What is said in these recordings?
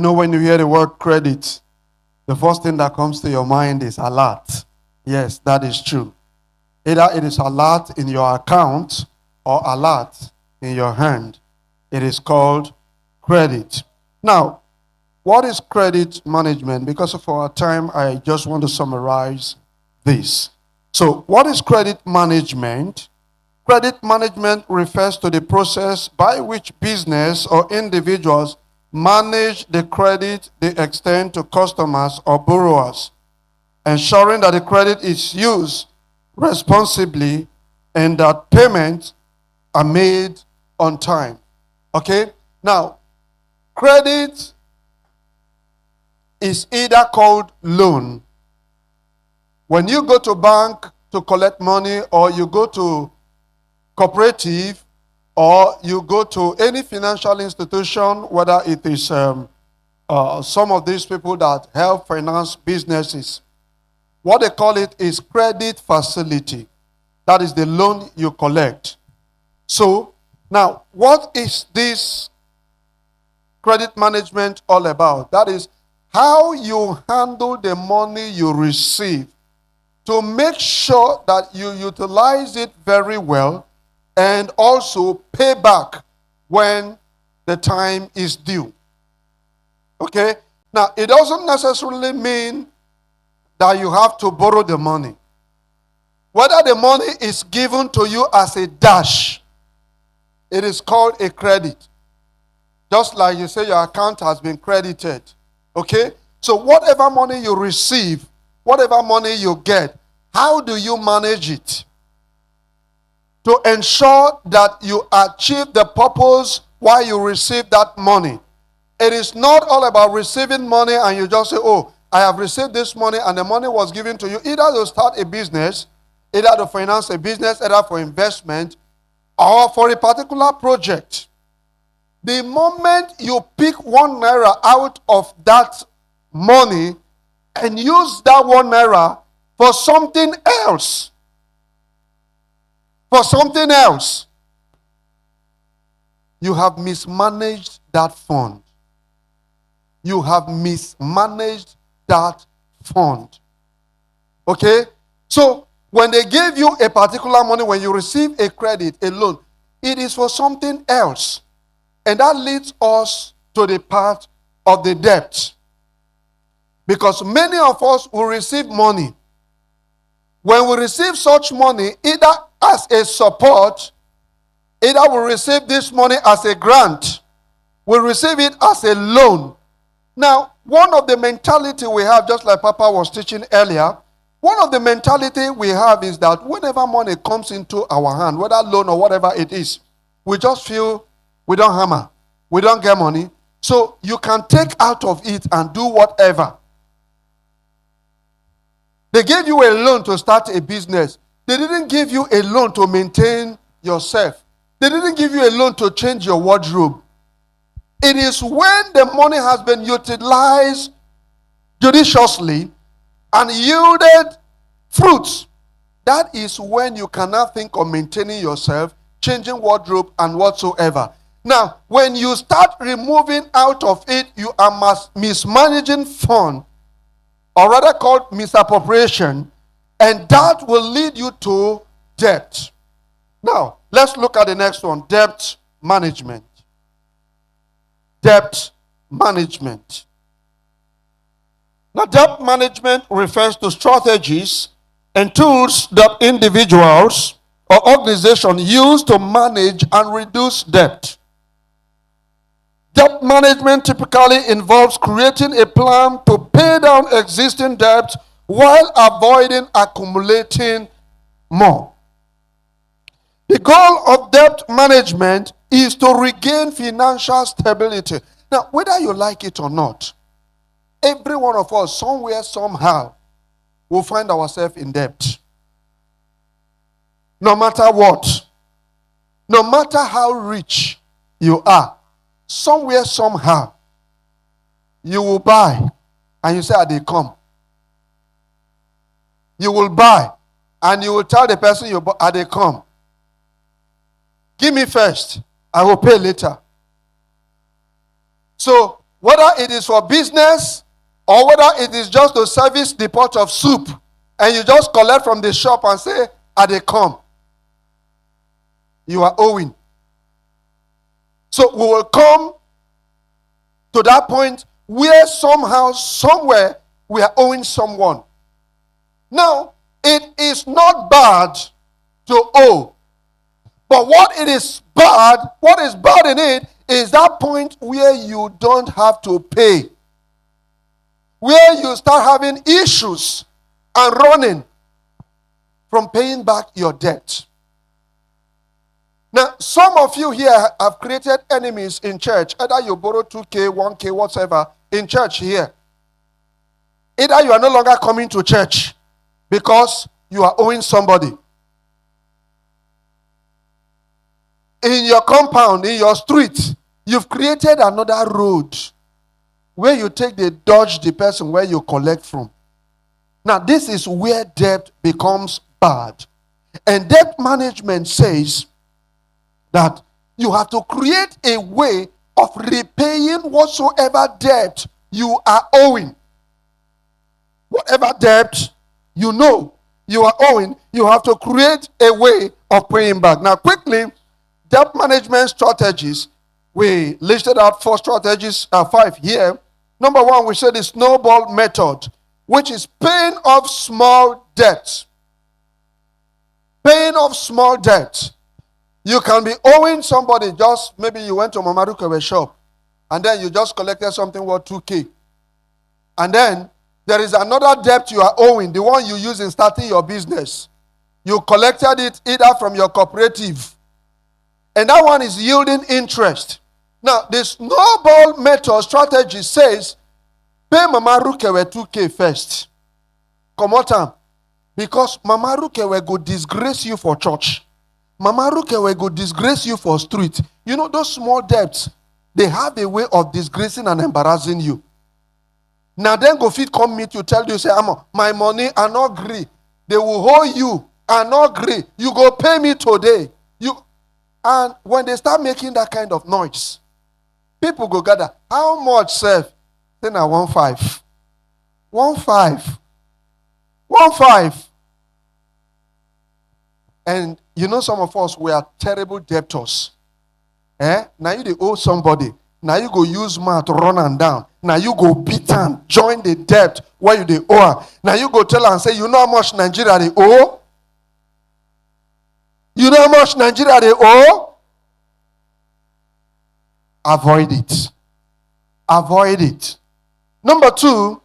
know when you hear the word credit, the first thing that comes to your mind is alert. Yes, that is true. Either it is alert in your account or alert in your hand. It is called credit. Now, what is credit management? Because of our time, I just want to summarize this. So, what is credit management? Credit management refers to the process by which business or individuals manage the credit they extend to customers or borrowers, ensuring that the credit is used responsibly and that payments are made on time. Okay? Now, credit is either called loan. When you go to bank to collect money, or you go to cooperative, or you go to any financial institution, whether it is some of these people that help finance businesses, what they call it is credit facility. That is the loan you collect. So, now, what is this credit management all about? That is how you handle the money you receive to make sure that you utilize it very well and also pay back when the time is due. Okay? Now, it doesn't necessarily mean that you have to borrow the money. Whether the money is given to you as a dash, it is called a credit. Just like you say your account has been credited. Okay? So whatever money you receive, whatever money you get, how do you manage it to ensure that you achieve the purpose why you receive that money? It is not all about receiving money and you just say, oh, I have received this money and the money was given to you either to start a business, either to finance a business, either for investment, or for a particular project. The moment you pick 1 naira out of that money and use that 1 naira for something else, you have mismanaged that fund. You have mismanaged that fund. Okay? So, when they give you a particular money, when you receive a credit, a loan, it is for something else. And that leads us to the part of the debt. Because many of us will receive money. When we receive such money, either as a support, either we receive this money as a grant, we receive it as a loan. Now, one of the mentality we have, just like Papa was teaching earlier, one of the mentality we have is that whenever money comes into our hand, whether loan or whatever it is, we just feel we don't hammer, we don't get money, so you can take out of it and do whatever. They gave you a loan to start a business. They didn't give you a loan to maintain yourself. They didn't give you a loan to change your wardrobe. It is when the money has been utilized judiciously and yielded fruits, that is when you cannot think of maintaining yourself, changing wardrobe and whatsoever. Now, when you start removing out of it, you are mismanaging fund, or rather called misappropriation, and that will lead you to debt. Now, let's look at the next one, debt management. Debt management. Now, debt management refers to strategies and tools that individuals or organizations use to manage and reduce debt. Debt management typically involves creating a plan to pay down existing debt while avoiding accumulating more. The goal of debt management is to regain financial stability. Now, whether you like it or not, every one of us, somewhere, somehow, will find ourselves in debt. No matter what, no matter how rich you are, somewhere, somehow, you will buy, and you say, "Are they come?" You will buy, and you will tell the person you bought, "Are they come? Give me first, I will pay later." So, Whether it is for business or whether it is just to service the pot of soup, and you just collect from the shop and say, "Are they come?" You are owing. So we will come to that point where somehow, somewhere, we are owing someone. Now, it is not bad to owe. But what is bad in it is that point where you don't have to pay. Where you start having issues and running from paying back your debt. Now, some of you here have created enemies in church. Either you borrow 2K, 1K, whatever, in church here. Either you are no longer coming to church because you are owing somebody. In your compound, in your street, you've created another road where you take the dodge the person where you collect from. Now, this is where debt becomes bad. And debt management says that you have to create a way of repaying whatsoever debt you are owing. Whatever debt you know you are owing, you have to create a way of paying back. Now, quickly, debt management strategies. We listed out 4 strategies, 5 here. Number 1, we said the snowball method, which is paying off small debts. Paying off small debts. You can be owing somebody, just maybe you went to Mama Rukewe's shop and then you just collected something worth 2K. And then there is another debt you are owing, the one you use in starting your business. You collected it either from your cooperative, and that one is yielding interest. Now, the snowball method strategy says, pay Mama Rukewe 2K first. Come on, time. Because Mama Rukewe go disgrace you for church. Mama Rukewe go disgrace you for street. You know, those small debts, they have a way of disgracing and embarrassing you. Now then go fit come meet you, tell you, say, my money, I not agree. They will hold you, I not agree. You go pay me today. And when they start making that kind of noise, people go gather. How much, sir? Then I 1.5. 1.5. 1.5. And you know, some of us, we are terrible debtors. Now you owe somebody. Now you go use mouth to run and down. Now you go beat and join the debt where you they owe. Now you go tell her and say, you know how much Nigeria they owe? You know how much Nigeria they owe? Avoid it. Avoid it. Number 2,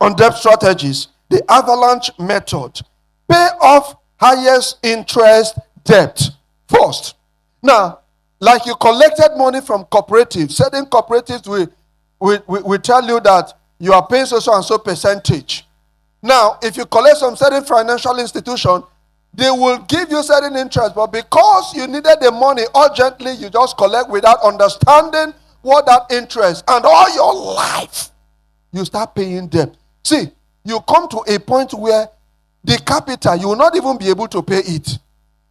on debt strategies, the avalanche method. Pay off highest interest debt first. Now, like you collected money from cooperatives, certain cooperatives will tell you that you are paying so and so percentage. Now, if you collect some certain financial institution, they will give you certain interest, but because you needed the money urgently, you just collect without understanding what that interest, and all your life, you start paying debt. See, you come to a point where the capital, you will not even be able to pay it.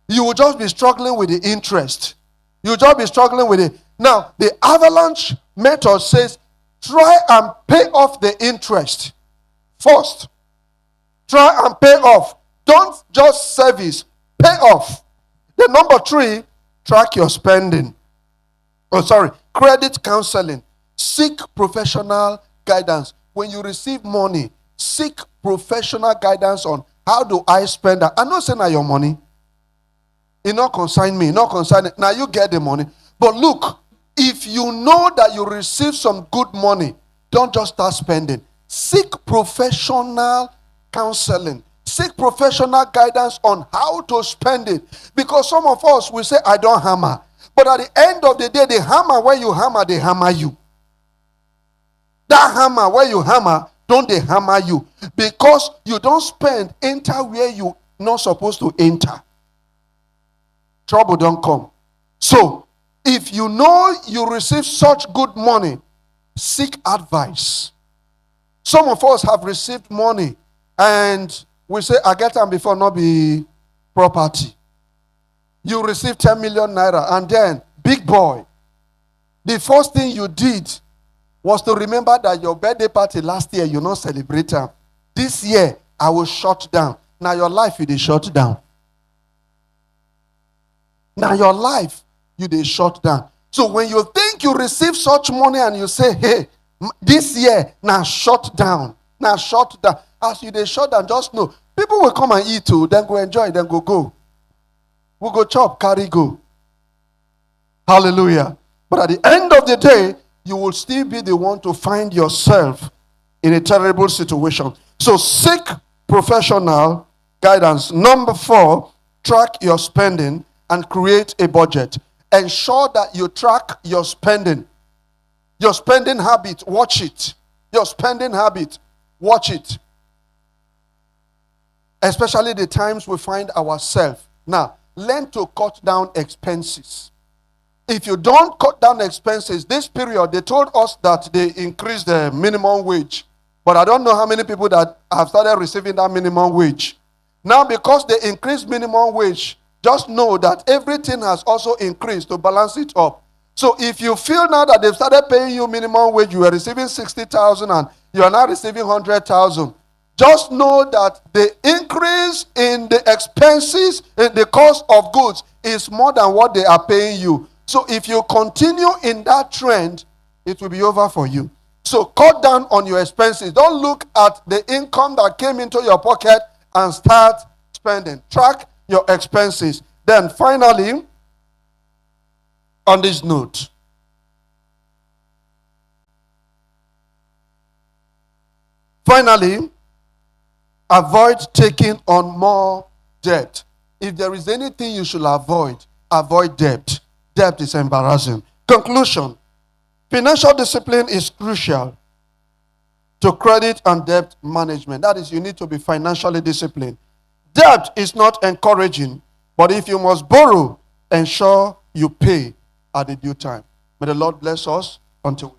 You will just be struggling with the interest. You will just be struggling with it. Now, the avalanche method says, try and pay off the interest first. Try and pay off. Don't just service. Pay off. The number 3, track your spending. Credit counseling. Seek professional guidance. When you receive money, seek professional guidance on how do I spend that. I'm not saying that your money. It not consign me. Not consign it. Now you get the money. But look, if you know that you receive some good money, don't just start spending. Seek professional counseling. Seek professional guidance on how to spend it. Because some of us will say, I don't hammer. But at the end of the day, the hammer where you hammer, they hammer you. That hammer where you hammer, don't they hammer you? Because you don't spend, enter where you not supposed to enter. Trouble don't come. So, if you know you receive such good money, seek advice. Some of us have received money and we say, I get them before not be property. You receive 10 million naira and then, big boy, the first thing you did was to remember that your birthday party last year, you not celebrate am. This year, I will shut down. Now your life, you dey shut down. Now your life, you dey shut down. So when you think you receive such money and you say, hey, this year, now shut down. Now shut down. As you dey shut down, just know, people will come and eat too, then go enjoy, then go. We go chop, carry go. Hallelujah. But at the end of the day, you will still be the one to find yourself in a terrible situation. So seek professional guidance. Number 4, track your spending and create a budget. Ensure that you track your spending. Your spending habit, watch it. Your spending habit, watch it. Especially the times we find ourselves. Now, learn to cut down expenses. If you don't cut down expenses, this period, they told us that they increased the minimum wage. But I don't know how many people that have started receiving that minimum wage. Now, because they increased minimum wage, just know that everything has also increased to balance it up. So if you feel now that they've started paying you minimum wage, you were receiving 60,000 and you are now receiving 100,000. Just know that the increase in the expenses, in the cost of goods, is more than what they are paying you. So if you continue in that trend, it will be over for you. So cut down on your expenses. Don't look at the income that came into your pocket and start spending. Track your expenses. Then finally, on this note, avoid taking on more debt. If there is anything you should avoid debt. Debt is embarrassing. Conclusion. Financial discipline is crucial to credit and debt management. That is, you need to be financially disciplined. Debt is not encouraging, but if you must borrow, ensure you pay at the due time. May the Lord bless us until